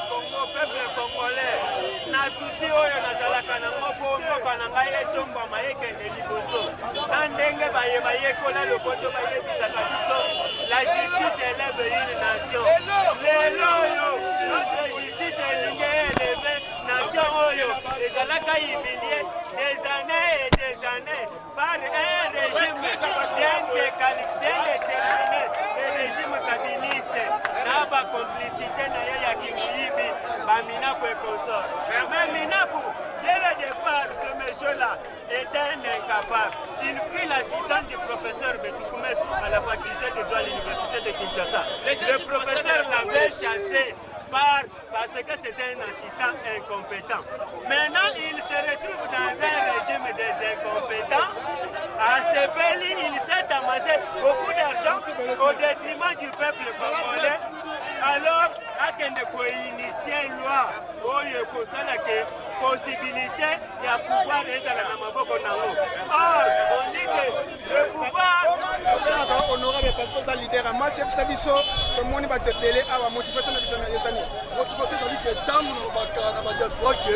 Congo, peuple congolais. Na souci oyo nazalaka na moko mboka na ngai etomba mayekende liboso. Na ndenge baye kola lopoto bayebisaka biso, la justice élève une nation. Lelo oyo, notre justice elingi élève nation oyo. Ezalaka humilié des années et des années par un régime bien déterminé, le régime kabiliste. Na ba complicité na ya Kimuyibi, Baminaku et consort. Mais Minaku, dès le départ, ce monsieur-là était un incapable. Il fut l'assistant du professeur Betoukoumès à la faculté de droit à l'université de Kinshasa. Le professeur l'avait chassé parce que c'était un assistant incompétent. Maintenant, il se retrouve dans un régime des incompétents. À Sepeli, il s'est amassé beaucoup d'argent au détriment du peuple congolais. Alors, akende ko initier une loi oyo kosala ke possibilité ya pouvoir ezala na maboko nango. Or, on dit que le pouvoir honorable parce que ça leader moi c'est ça biso tout le monde va te télé à la motivation de jeune yesani. Motivation ça dit que tant nous na ba diaspora que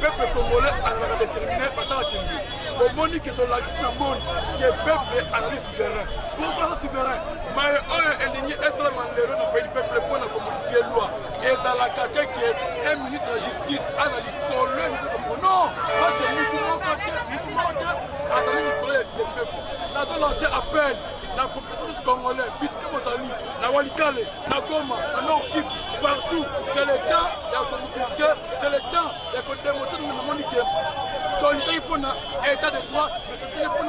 peuple congolais a déterminé par ça timbi. Au moni que to la justice na monde que peuple a souverain. Pourquoi souverain? Mais on est ligné seulement le pays du peuple pour na modifier loi. Et dans la caté que un ministre de la justice a la colonne non, parce que nous tout le monde a la colonne du peuple. Nous avons lancé appel la population congolaise, puisque vous allez, na Walikale, na Goma, na Nord-Kivu, partout, c'est le temps, il y a mobiliser, c'est le temps, il y a démontrer que nous avons dit que pour l'état de droit, mais c'est pour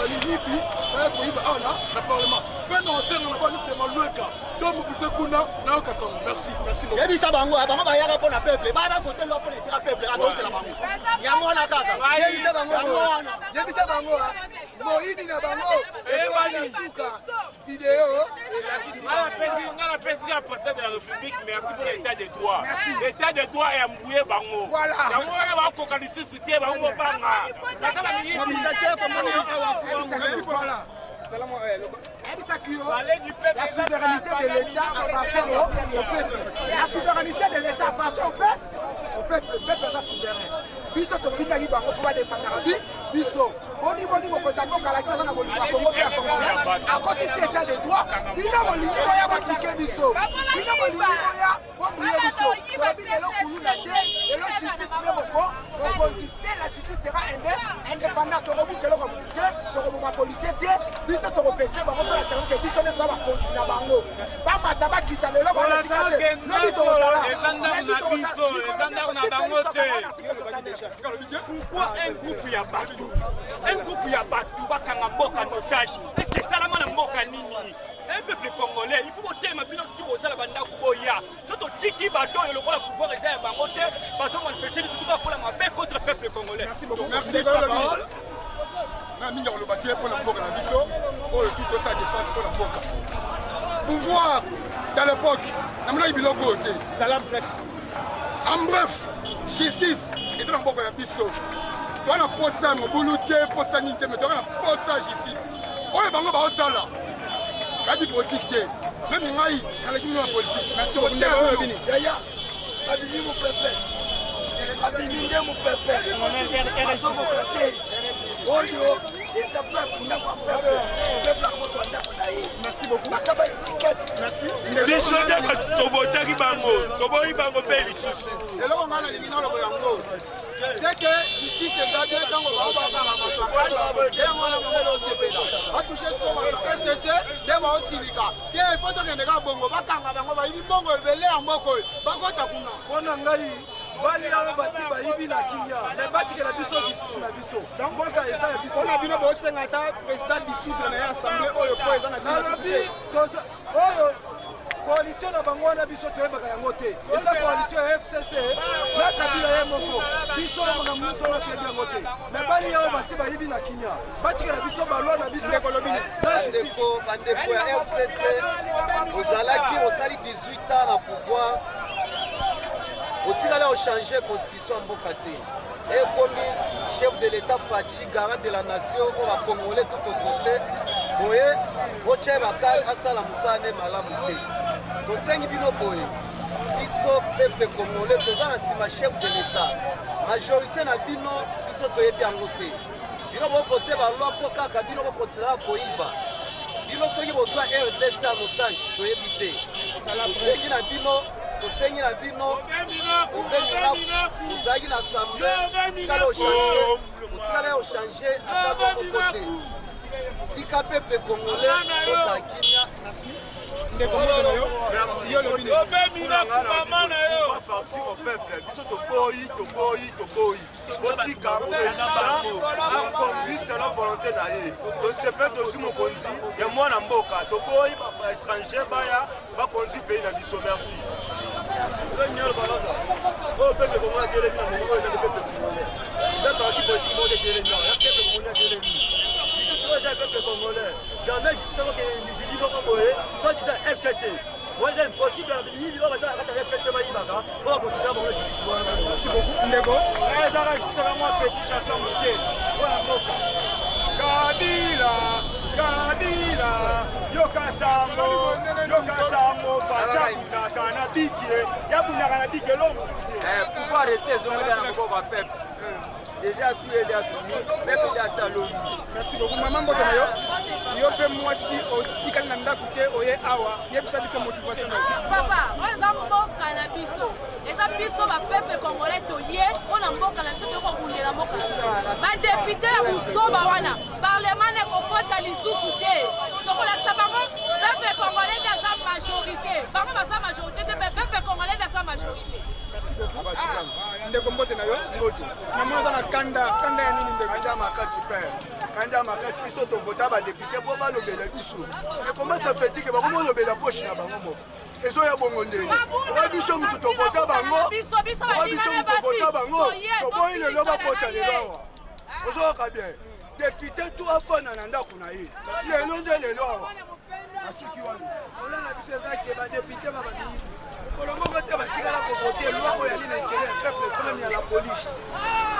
Libye, le Parlement. Maintenant, on sait que nous avons seulement le cas. Donc, mobiliser Kuna, na Okasongo. Merci. Merci beaucoup. Il y a ça, Bango, Bango, il y a un peuple, il y a un peuple, il y a un peuple, il y a un peuple, il y a la président de la République, merci pour l'état de droit. L'état de droit est mouillé Bango. Voilà. La souveraineté de l'État appartient au peuple. La souveraineté de l'État appartient au peuple. Au peuple, le peuple est souverain. Biso totinga yibango pour défendre biso. Boni ko kalaxa na boni ko Congo pe Congo. À côté cet état de droit, bina bolini boya batrike biso. Bina bolini boya bomouye biso. Tobi lelo kulu na te, lelo justice meboko. On dit la justice sera indépendante. Torobu kelo ko mutike, torobu ma policier te, biso toro pêcher bango to la tsama ke biso ne za ba continue bango. Ba mata ba kita lelo ba la sikate. Lobi to sala. Pourquoi un groupe ya Batou? Un groupe ya Batou bakanga mboka notage. Est-ce que ça la mana mboka nini? Un peuple congolais, il faut voter ma bino tout au banda kuboya. Toto tiki bato et le roi pouvoir réserve à voter parce qu'on manifeste tout ça pour la main contre le peuple congolais. Merci beaucoup. Merci de la parole. Na mingi le bâti pour la mboka na biso, oh tout ça défense pour la mboka. Pouvoir dans l'époque, na mona biloko côté. Salam bref. En bref, justice et ça na mboka na biso. Tu as la posa mobuluté, posa nité, mais tu as la posa justice. Oh les bango ba osala. La politique té. Même ngai, kala kimi na politique. Merci beaucoup. Yaya. Abini mo pepe. Abini mo pepe. On est démocratique. Oyo, et ça peuple n'a pas peuple. Peuple a commencé à taper. Merci beaucoup. Parce que pas étiquette. Merci. Bisonde ba tobota kibango. Toboyi bango pe lisusu. Et là on a la limite dans le boyango. C'est que justice est bien dans le monde. Et on a le CPD. A touché ce qu'on va FCC, d'abord aussi les gars. Il faut que les gars bongo, bakanga bango, ba ibi bongo belé en moko. Bakota kuna. On a ngai bali ya basi ba ibi na kinya. Mais batike la biso justice na biso. Donc boka eza ya biso. On a bino bo sengata président du sud na assemblée oyo président na biso. Oyo coalition na bango na biso toyebaka yango te. Eza coalition ya FCC na Kabila ye moko. Biso na makambo nyonso na toyebi yango te. Mais bali yao basi bayibi na kinya. Batikela biso balwa na biso kolobini. Bandeko ya FCC ozalaki osali 18 ans na pouvoir. Otikala changer constitution ya mboka te. Et comme chef de l'État Fachi, garant de la nation, on va Congolais tout au côté. Boye, Boche Bakal, Asala Moussane, Malamouté. Tosengi bino boye. biso peuple congolais toza na nsima chef de l'état majorité na bino biso toyebi yango te bino bokote balwa mpo kaka bino bokontinaka koyiba bino soki bozwa rdc en otage toyebi te tosengi na bino ozalaki na assemblée otikala ochange ata moko te tika peuple congolais oza kimia. Merci. Parti au peuple. Biso toboyi. Botika président a conduit selon volonté na ye. To sepe to zumo konzi ya mwana mboka. Toboyi ba étranger baya ba konduit pays na biso. Merci. Le nyol balaza. O peuple congolais télé na mongo za peuple congolais. C'est parti politique mo de télé na. Ya peuple congolais télé. Si ce soit le peuple congolais, jamais je suis d'accord que les individus vont boyer soit disant FCC. Moi, c'est impossible. Il va faire la FCC. On va protéger la justice. Merci beaucoup, Ndeko. Allez, dans la justice, moi, petite chanson. Kabila, Yokasango, Fachabuka, Kanabiki, Yabuna Kanabiki, l'homme. Pouvoir rester, ils ont un peuple. Déjà tout est fini, même il y a ça l'ONU. Merci beaucoup. Maman Botonayo, yo pe moi si o ikali nanda kute oye awa, yebisa biso motivation. Papa, on a mboka na biso. Eta biso ba peuple congolais to ye, on a mboka na biso to ko bundela mboka na biso. Ba député ya musoba wana, parlement ne kokota lisusu te. To ko lakisa bango, peuple congolais na sa majorité. Bango ba sa majorité te peuple congolais na sa majorité. Merci beaucoup. Ndeko mbote na yo? Mbote. Namona na kanda ya nini ndeko? Kanda makati père. Kanda makati biso to vota ba député po ba lobela biso. Mais comment ça fait que ba komo lobela poche na bango moko? Ezo ya bongo ndenge. Ba biso mutu to vota bango. Biso to vota bango. To boyi le loba vota le lawa. Ozo ka bien. Député to afana na ndako na ye. Lelo nde lelo awa. Atiki wana. Ola na biso ezaki ba député ba bami. Kolongo te batikala kovote loi oyo yali na intérêt ya peuple problème ya la police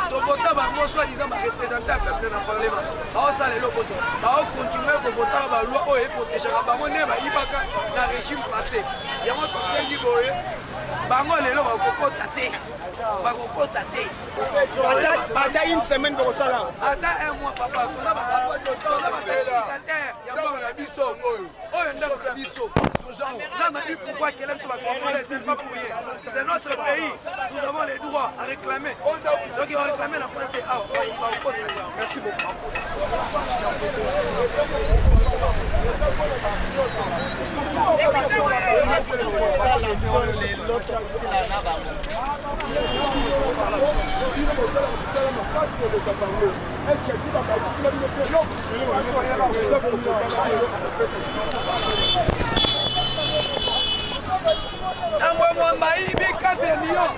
tovota bango soi-disant bareprésente ya peuple na parlement baosala eloko to baokontinue kovotaka baloi oyo eprotégaka bango nde bayibaka na régime passé yango tosengi boye bango lelo bakokota te ata une semaine bokosala ata un mois papa toza basapotozabasaterre ya mbongo na biso oyo ndako na biso. Pourquoi qu'elle aime se contrôler, c'est pas pour rien. C'est notre pays. Nous avons les droits à réclamer. Donc ils vont réclamer la place des A. Merci beaucoup. Namwe mwamba hii bika 4 millions.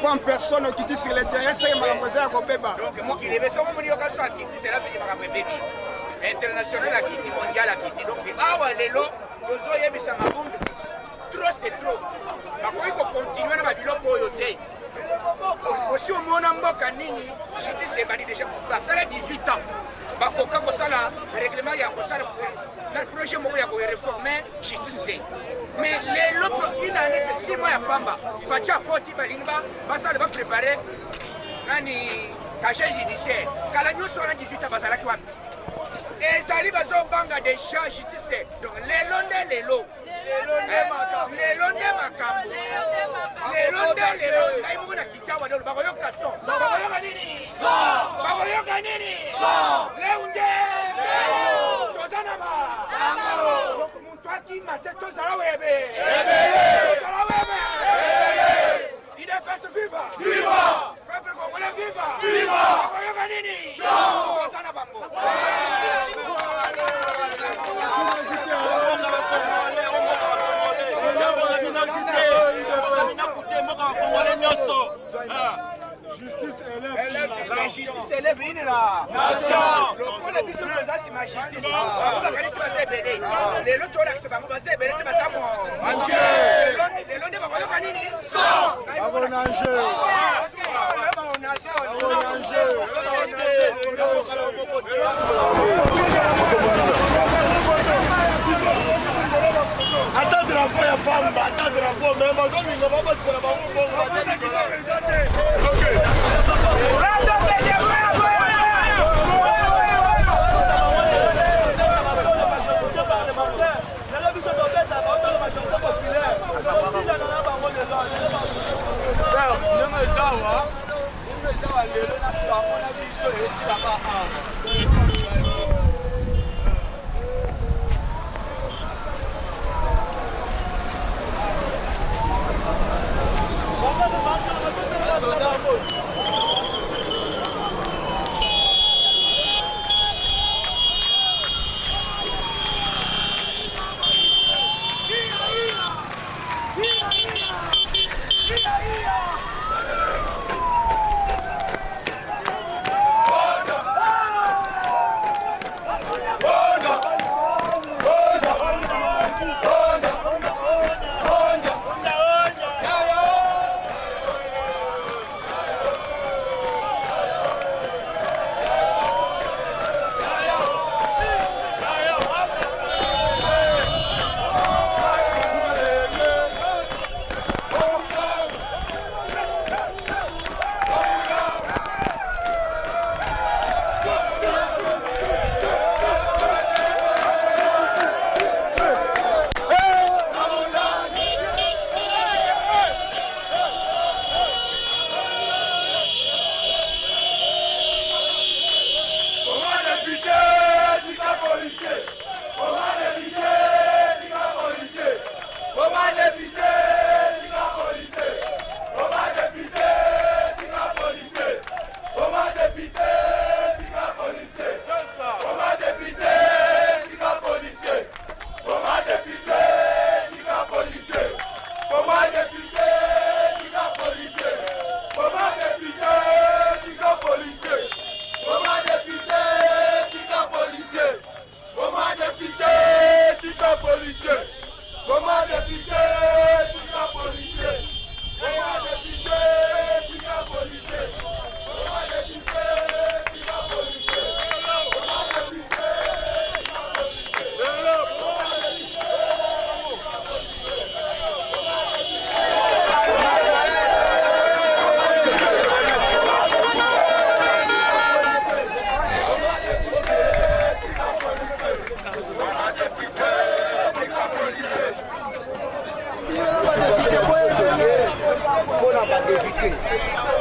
En personne qui dit sur le terrain, c'est mademoiselle Kobeba. Donc, moi qui l'ai vu, c'est la vie de ma bébé. International à Kiti, mondial à Kiti. Donc, les lots, nous avons mis ça ma bombe. Trop, c'est trop. Ma faut continuer à ma bilo coyote. Aussi, au monde en bas, Kanini, j'ai dit, c'est déjà, ça a 18 ans. Bakoka kosala règlement ya kosala na projet moko ya ko réformer justice. Mais les lots une année c'est 6 mois ya pamba. Facha koti balinga basala ba préparer nani casier judiciaire. Kala nyoso na 18 ans basala ki wapi. Et sali bazo banga déjà justice. Donc les lots ngai mungu na kitawa dolo bakoyoka so. Bakoyoka nini? So. Bakoyoka nini? So. Leunde. Tozana ba. Amaro. Muntu akima te tozala webe. Tozala webe. Ide peste viva. Viva. Peuple congolais viva. Viva. Bakoyoka nini? So. Tozana bango. Justice élève justice élève nini na nation lokola biso toza nsima ya justice bango bakanisi baza ebele lelo tolakisa bango baza ebele te baza lelo nde bakoyoka nini ata drapeau ya pamba ata drapeau me bazolinga babatisela bango bongo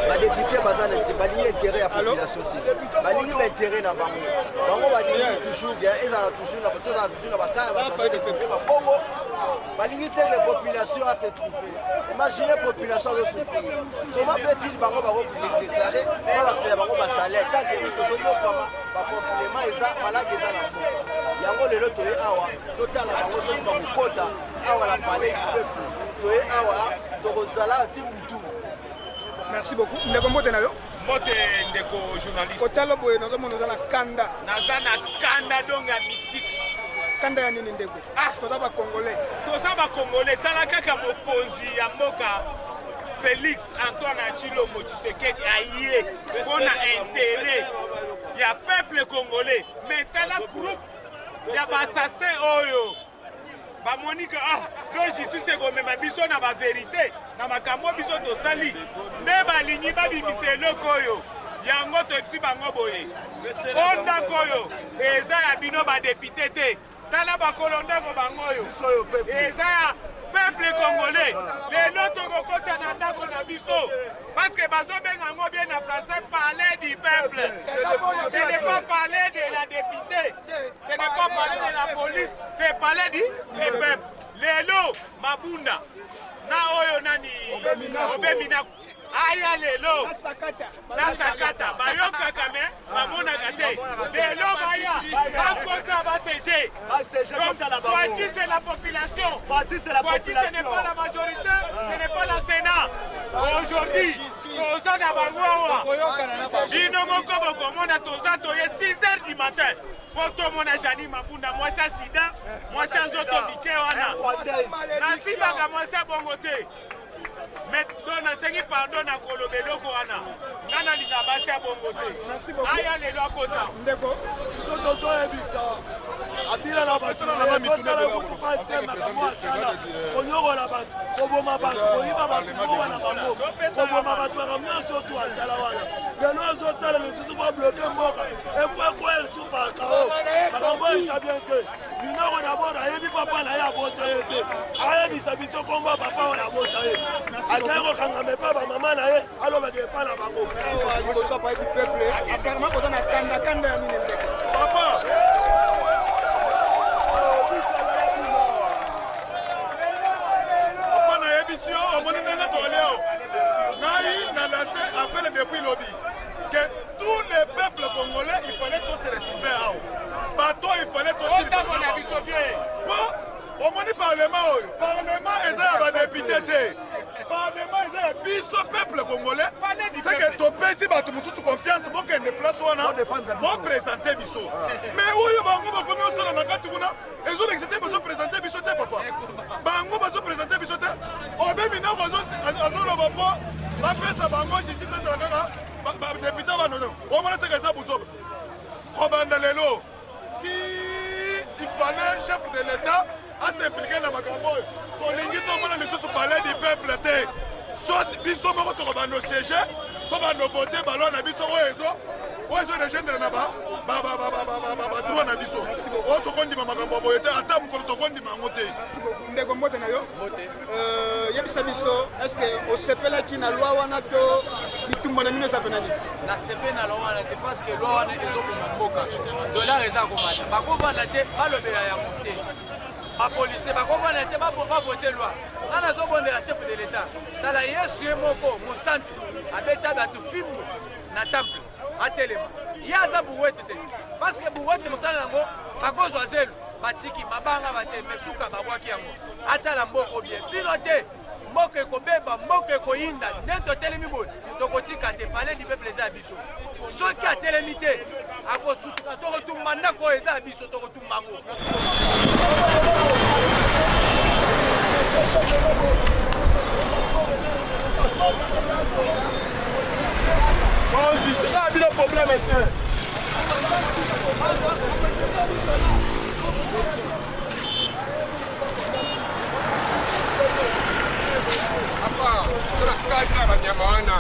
badepute baza balingi intérêt ya population te balingi baintérêt na bango bango balingi toujours bien ezala toujours na bakaya babongo balingi te ke population a se trouver. Imaginez population azosouffrir comment fait-il bango bakodéclare babasela bango basalaire tant ke tozomokama baconfinement eza malade eza na mboka yango lelo toye awa totala bango soki bakokota awa na palais du peuple toye awa tokozala ti mutu. Merci beaucoup. Ndeko mbote na yo? Mbote ndeko journaliste. Otalo boye nazomona oza na kanda. Naza na kanda donc ya mystique. Kanda ya nini ndeko? Toza ba Congolais. Toza ba Congolais tala kaka mokonzi ya mboka Félix Antoine Tshilombo Tshisekedi aye pona intérêt ya peuple congolais. Mais tala groupe ya bassassin oyo bamoni ke donc justice ekomema biso na bavérité na makambo biso tosali nde balingi babimisa eloko oyo yango toyebisi bango boye o ndako oyo eza ya bino badepute te tala bakolo ndeko bango oyo eza ya peuple congolais lelo tokokota na ndako na biso parce que bazobenga yango bien na français palais du peuple. Ce n'est pas parler de la députée, ce n'est pas parler de la police, c'est parler du peuple. Lelo Mabunda na oyo nani Obemina aya lelo na sakata bayoka kame bamonaka te lelo baya bakota base ACG. Donc, Poitiers, c'est la population. Poitiers, c'est la Poitiers, ce n'est pas la majorité, ce n'est pas la Sénat. Aujourd'hui, toza na bango awa. Bino moko bokomona toza toye 6h du matin. Po tomona Jani Mabunda mwasi ya sida, mwasi ya nzoto mike wana. Nasibaka mwasi ya bongo te. Mais nasengi pardon na koloba eloko wana. Nga nalinga basi ya bongo te. Aya lelo akota. Ndeko biso tozoyebisa abila na bato tozala kutu paster makambo asala konyokola bato koboma bato koyiba bato mowa na bango koboma bato makambo nyonso tu asala wana lelo ezosala lisusu babloke mboka ekwekwe esu pakao makambo eza bien te minoko dabord ayebi papa na ye abota ye te ayebisa biso komba papa oyo abota ye akei kokangama epa bamama na ye alobaka epa na bango papa papa nayebi si yo omoni ndenge toleo ngai na lancé appel depuis lobby que tous les peuples congolais il fallait qu'on se retrouve awa bato il fallait tosilisa na bango po omoni parlement oyo parlement eza ya badepute te parlement eza ya biso peuple congolais c'est que topesi bato mosusu confiance bokende place wana bopresente biso mais oyo bango bakomi osala na kati kuna ezolekisa te bazopresente biso te papa bango bazopresente biso te obe minoko azoloba po bapesa bango justice ezala kaka badepute banono omona teka eza buzoba kobanda lelo ti il fallait chef de l'état asimplike na makambo oyo tolingi tomona lisusu palais du peuple te soit biso moko tokobanda osiege tobanda vote balwa na biso oyo ezo rejoindre na badroit na biso oyo tokondima makambo boye te ata mokolo tokondima yango te ndeko mbote na yo yebisa biso estce osepelaki na lwa wana to bitumba na mino eza penani nasepe na lwa wana te parce que lwa wana ezokoma mboka dollar eza komata bakovanda te balobela yango te bapolisier bakovanda te bavote lwa nga nazobondela chef de l'état tala yesu ye moko mosantu abeta bato fimbu na temple atelema ye aza buwete te parce que buwete mosala yango bakozwa zelu batiki mabanga bate mesuka babwaki yango atala mboka bien sino te mboka ekobeba mboka ekoyinda nde totelemi boye tokotika te palais du peuple eza ya biso soki atelemi te akosutuka tokotumba ndako oyo eza ya biso tokotumba yango banyama wana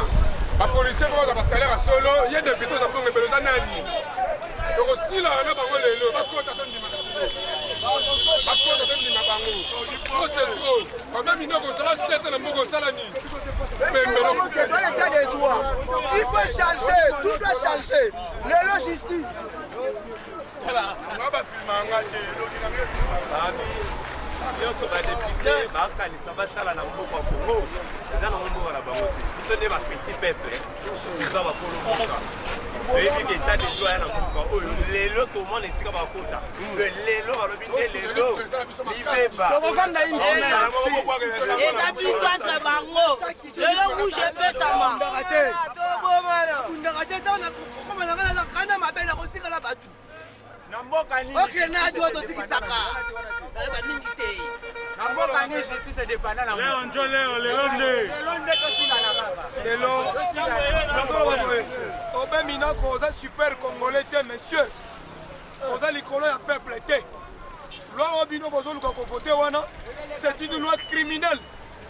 bapolisier bakoza basalaire solo ye depute oza bongo ebele oza nani tokosila na bango lelo bakota tondima bango ose tro baba minoko osala sete na mboka osala nini dans l'état des droits il faut changer tout doit changer lelo justice nyonso badepute bakanisa basala na mboka ya kongo eza na mboka na bango te biso nde bapetit peuple toza bakolo mboka toyebi ke etat de droit ya na mboka oyo lelo tomona esika bakota lelo balobi nde lelo libeba eza biso entre bango lelo rouge epesama tobomana te tana kokomelanga naza kanda mabele kosikala bato okena dio tosikisaka nayeba mingi te na mboka ni justice dépendant na lelo nde tosila na kaka lelo nazoloba boye obe minako oza super congolais te monsieur oza likolo ya peuple te loi oyo bino bozoluka kovote wana c'est une loi criminelle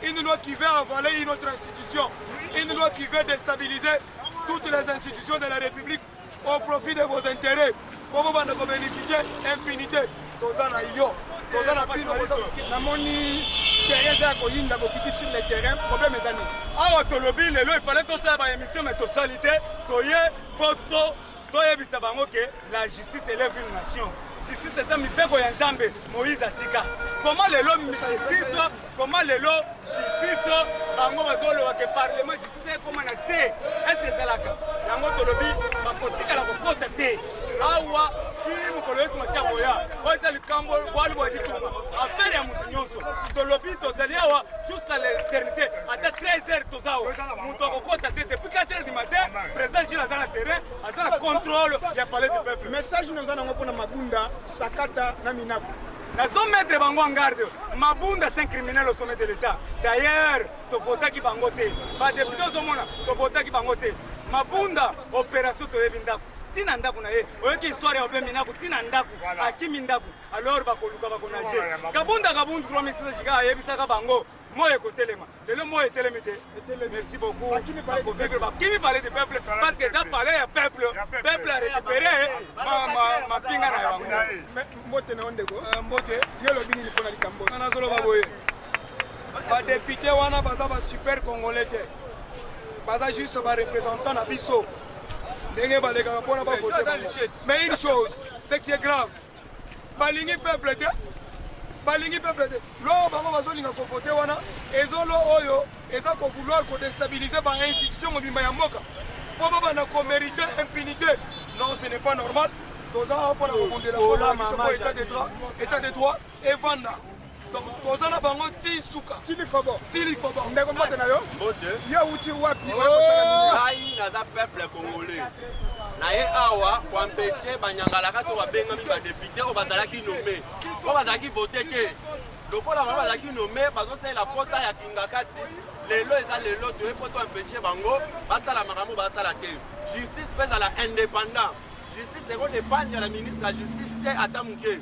une loi qui veut avaler une autre institution une loi qui veut déstabiliser toutes les institutions de la République au profit de vos intérêts pour banda ko bénéficier impunité toza na yo toza na bino namoni terrain eza koyinda kokiti sur le terrain problème eza nini awa tolobi lelo ifale tosala baémission mais tosali te toye po toyebisa bango ke la justice élève une nation justice eza mibeko ya nzambe moïse atika comment lelo justice bango bazoloba ke parlement justice ekoma na se ese ezalaka yango tolobi bakotikala kokota te awa si mokolo yesu masiya koya oyo eza likambo bwali bwa lituma affaire ya motu nyonso tolobi tozali awa jusqu'à l'éternité ata 13h toza awa moto akokota te depuis 4h du matin président gile aza na terrain aza na contrôle ya palais du peuple message noza nango mpona Mabunda Sakata na Minaku nazomettre bango en garde. Mabunda c'est un criminel au sommet de l'État. D'ailleurs, tofotaki bango te. Badepute ozomona tofotaki bango te. Mabunda opération toyebi ndako. Tina ndako na ye. Oyoki histoire ya obe Minaku tina ndako. Akimi ndako. Alors bakoluka bakonage. Kabunda 3600 giga ayebisaka bango. Moi ekotelema. Lelo moi etelemete. Merci beaucoup. Akimi parler du peuple parce que ça parlait ya peuple. Peuple a récupéré ma pinga na bango. Mbote na ondeko. Mbote. Yolo bini lipona likambo. Na zolo baboye. Ba député wana baza ba super congolais te. Baza juste ba représentant na biso. Ndenge baleka pona ba voter. Mais une chose, ce qui est grave. Balingi peuple te. Balingi peuple te. Lo bango bazolinga ko voter wana ezolo oyo eza ko vouloir ko déstabiliser ba institution mobimba ya mboka. Po baba na ko mériter impunité. Non, ce n'est pas normal. Toza pona ko bondela pour état de droit et vanda. Donc toza na bango ti suka. Tili fobo. Ndeko mbote na yo? Mbote. Yo uti wapi? Ngai naza peuple congolais. Na ye awa ko empêcher banyangalaka to babengami ba député o bazalaki nommé. O bazalaki voter te. Lokola bango bazalaki nommé bazosala posa ya kingakati. Lelo eza lelo to epoto empêcher bango basala makambo basala te. Justice fait à la indépendant. Justice c'est qu'on dépend de la ministre de la justice te ata muke.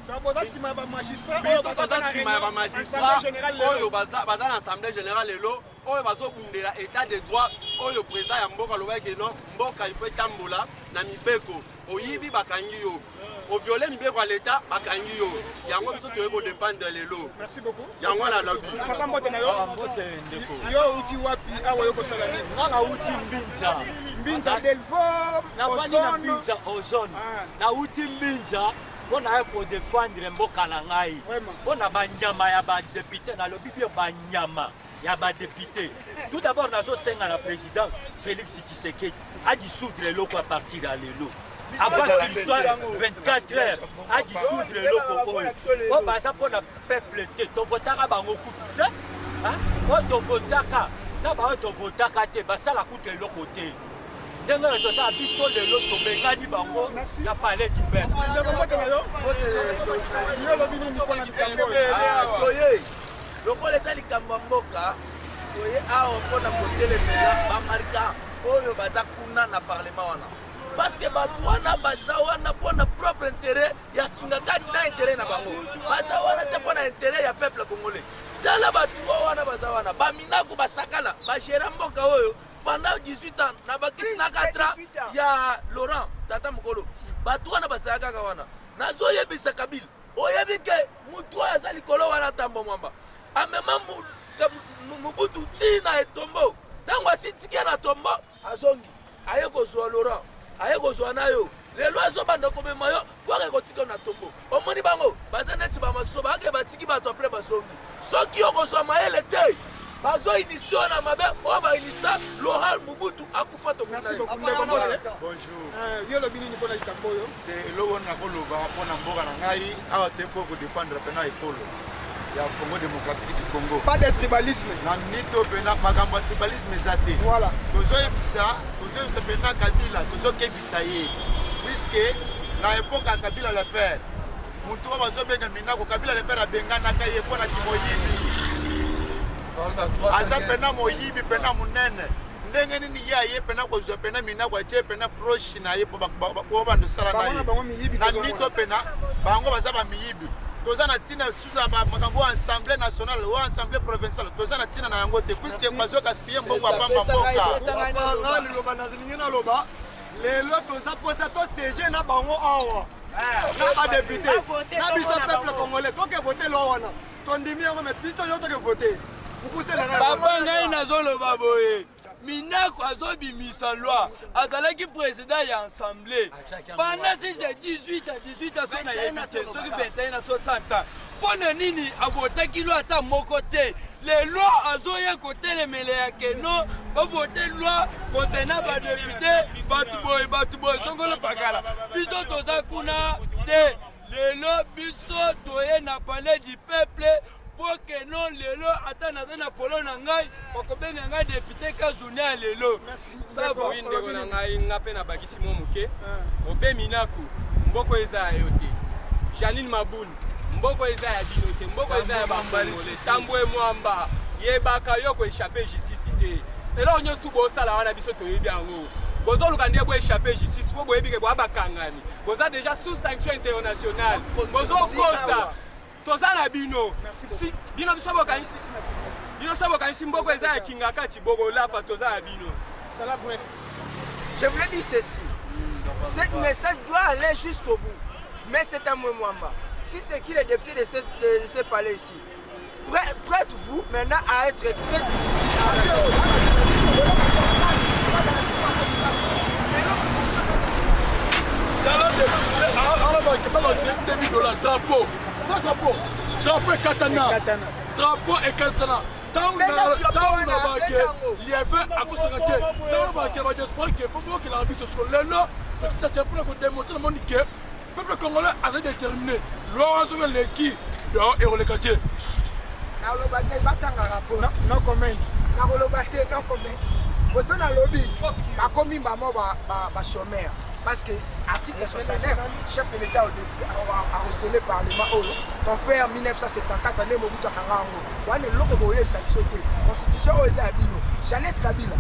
Biso toza sima ya ba magistrat oyo baza na assemblée générale lelo oyo bazobundela état de droit oyo président ya mboka lobaki non mboka il faut tambola na mibeko oyibi bakangi yo oviole mibeko ya l'état bakangi yo yango biso toye ko défendre lelo. Merci beaucoup. Yango na lobi. Papa mbote na yo? Mbote ndeko. Yo uti wapi awa yo kosala nini? Nanga uti Mbinza. Mbinza Delvaux. Navandi na Mbinza ozone. Na uti Mbinza mpona ko défendre mboka na ngai. Mpona banyama ya ba député na lobi bien banyama ya ba député. Tout d'abord nazosenga na président Félix Tshisekedi a dissoudre eloko à partir ya lelo. Avant qu'il soit 24 heures, à dissoudre le Congo. On va ça pour le peuple. Tu voteras bango kutu. Hein? On te votera. Na ba to votaka te basa la kutu le côté. Ndenge to sa biso le loto bengani bango ya palais du peuple. Toye. Lokola ezali kamba mboka. Toye awa pona kotelemela ba marika oyo baza kuna na parlement wana. Parce que batwana bazawana pour na propre intérêt ya kingakati na intérêt na bango bazawana te pour na intérêt ya peuple congolais dala batwana bazawana ba Minaku basakala ba gérant mboka oyo pendant 18 ans na bakisi na 4 ans ya Laurent tata mukolo batwana basaka wana nazo yebisa Kabila oyebike mutu azali kolo wana tambo mwamba amema Mobutu tina etombo tango asitikia na tombo azongi ayeko zo Laurent ayeko zo nayo lelo azobanda komema yo kwa kotika na tombo omoni bango baza neti ba masoba ake batiki bato après bazongi soki okozwa mayele te bazo initier na mabe o ba initier Laurent Mobutu akufa to kuna. Bonjour. Yo lo bini ni pona likamboyo. Te lobo na koloba pona mboka na ngai awa te ko défendre pena ekolo. Ya Congo démocratique du Congo. Pas de tribalisme. Na nito pena makambo tribalisme ezate. Voilà. Tozo ebisa pena Kabila, tozo kebisa ye. Puisque na époque Kabila le père. Mutu bazo benga Minaku Kabila le père abengana ka ye pona kimoyibi. Aza pena moyibi pena munene. Ndenge nini ya ye pena kozwa pena Minaku atie pena proche na ye po bando sala na ye. Na nito pena bango baza ba miyibi. Tozana tina suza ba makambo assemblée nationale ou assemblée provinciale tozana tina na yango te puisque bazo gaspiller mbongo apamba mboka banga liloba na zingina loba lelo toza pota to CG na bango awa na ba député na biso peuple congolais to ke voter lo wana tondimi yango mais biso yo to ke voter ukute na papa ngai nazoloba boye Minaku azobimisa loi azalaki président ya assemblée pendant 18 ans sona yebite soki 21 à 60 ans pona nini avotaki loi ata moko te lelo azoya kotelemela ya keno bavote loi concernant badepute batu boye songolo pakala biso toza kuna te lelo biso toye na palais du peuple pour que non lelo ata naza na polo na ngai bakobenga ngai député ka journée ya lelo ça va ndeko na ngai nga pe na bakisi mo moke obemi naku mboko eza ya yo te Janine Mabuni mboko eza ya bino te mboko eza ya bambale tambwe mwamba yebaka yo ko échapper justice te elo nyonso tu bosala wana biso toyebi yango bozoluka nde bo échapper justice po boyebi ke bakangani boza déjà sous sanction internationale bozokosa toza na bino bino biso bokanisi bino so bokanisi mboko eza ya kinga kati bokolapa toza na bino. Je voulais dire ceci, ce message doit aller jusqu'au bout, mais c'est un Mwamba. Si c'est qui les députés de ce palais ici, prête-vous maintenant à être très difficile à drapeau et katana. Drapeau et katana. Tant on a il y avait à cause de la tant on a j'espère qu'il faut que l'arbitre soit là. Peut-être pour démontrer le monde que le peuple congolais a déterminé. L'oiseau est qui dehors et on les cache. Non comment. Non comment. Vous savez dans le lobby, comme il va chômeur. Parce que l'article 69, chef de l'État a recelé le Parlement. Ton frère 1974, année Mobutu Karango. On est loco boye ça sauté. Constitution Ozabino. Jeannette Kabila.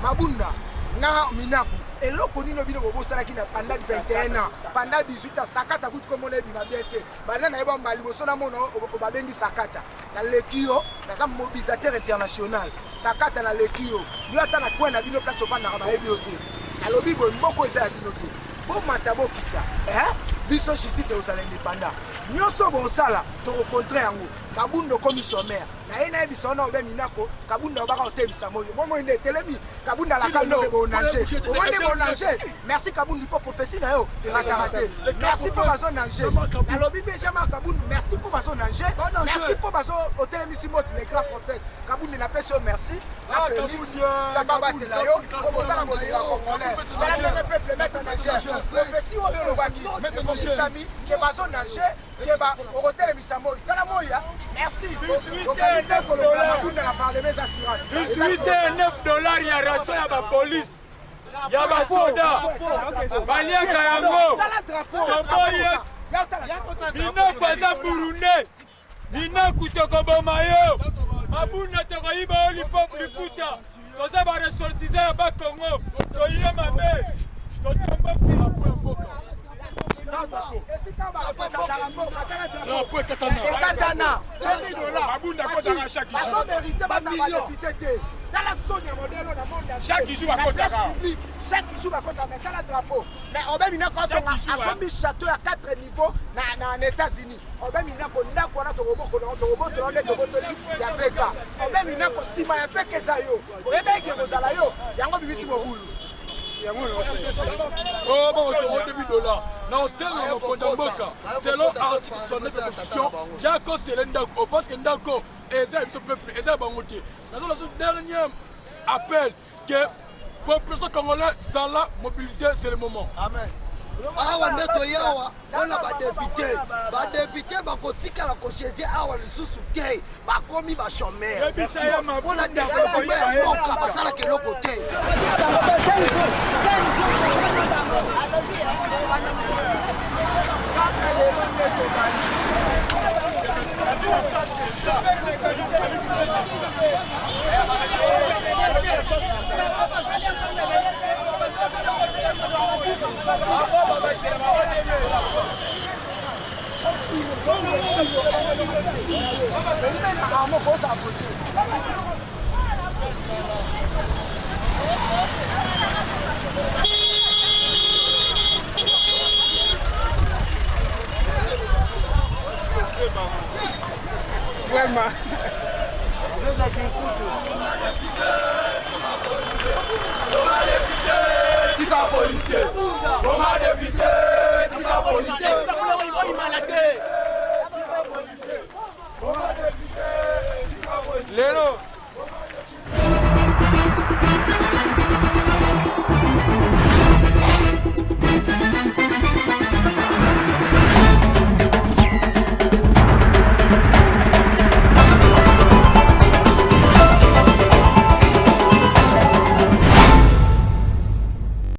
Mabunda. Na Minaku. Et loco nino bino bobo salaki na pendant 21 ans. Pendant 18 ans, Sakata coûte comme on est bien bien. Banana eba malibo sona mono obabendi Sakata. Na lekio, na za mobilisateur international. Sakata na lekio. Yo ata na kwa na bino place au bana ba ebiote. Alobi bo mboko eza ya bino te bo matabo kita biso justice ozala indépendant nyonso bosala tokokontre yango Kabundo commissionnaire na ye na yebisa wana obe minako Kabunda obaka otebisa moyo momo inde telemi Kabunda la kano bonanger omone bonanger merci Kabundi pour prophétie na yo rakarate merci pour bazo nanger alobi Benjamin Kabunda merci pour bazo nanger merci pour bazo otelemi simoti les grands prophètes Kabunda na peso merci na Félix Tsamba la yo obosala molinga congolais le peuple mettre en nager prophétie oyo lobaki de Sami ke bazo nager ke ba otelemi samoyo tala moya merci. Donc, $18 ya ration ya ba police. Ya ba soda. Balia kayango. Toboye. Bino kwaza Burundi. Bino kutoko bomayo. Mabuna toko iba oli liputa. Toza ba ressortissant ya ba Congo. Toyire mabe. Totomba kwa Katana, chaque jour à côté de la drapeau. Mais on a mis un château à 4 niveaux dans les États-Unis. On a mis un robot, on a mis un ciment, on fait que ça yo. On a mis un salayo, il y a un boulot. Oh bon, c'est $2. Non, c'est le Kondamboka. C'est l'article 69 de la Constitution. Il y a encore Ndako, parce que Ndako est un peuple, est un bangotier. Dans le dernier appel que la population congolaise s'en a mobilisé, c'est le moment. Amen. Awa ndeto yawa wana badepite bakotika la conscience awa lisusu te bakomi ba chômeur wana développement ya mboka basala keloko te Lelo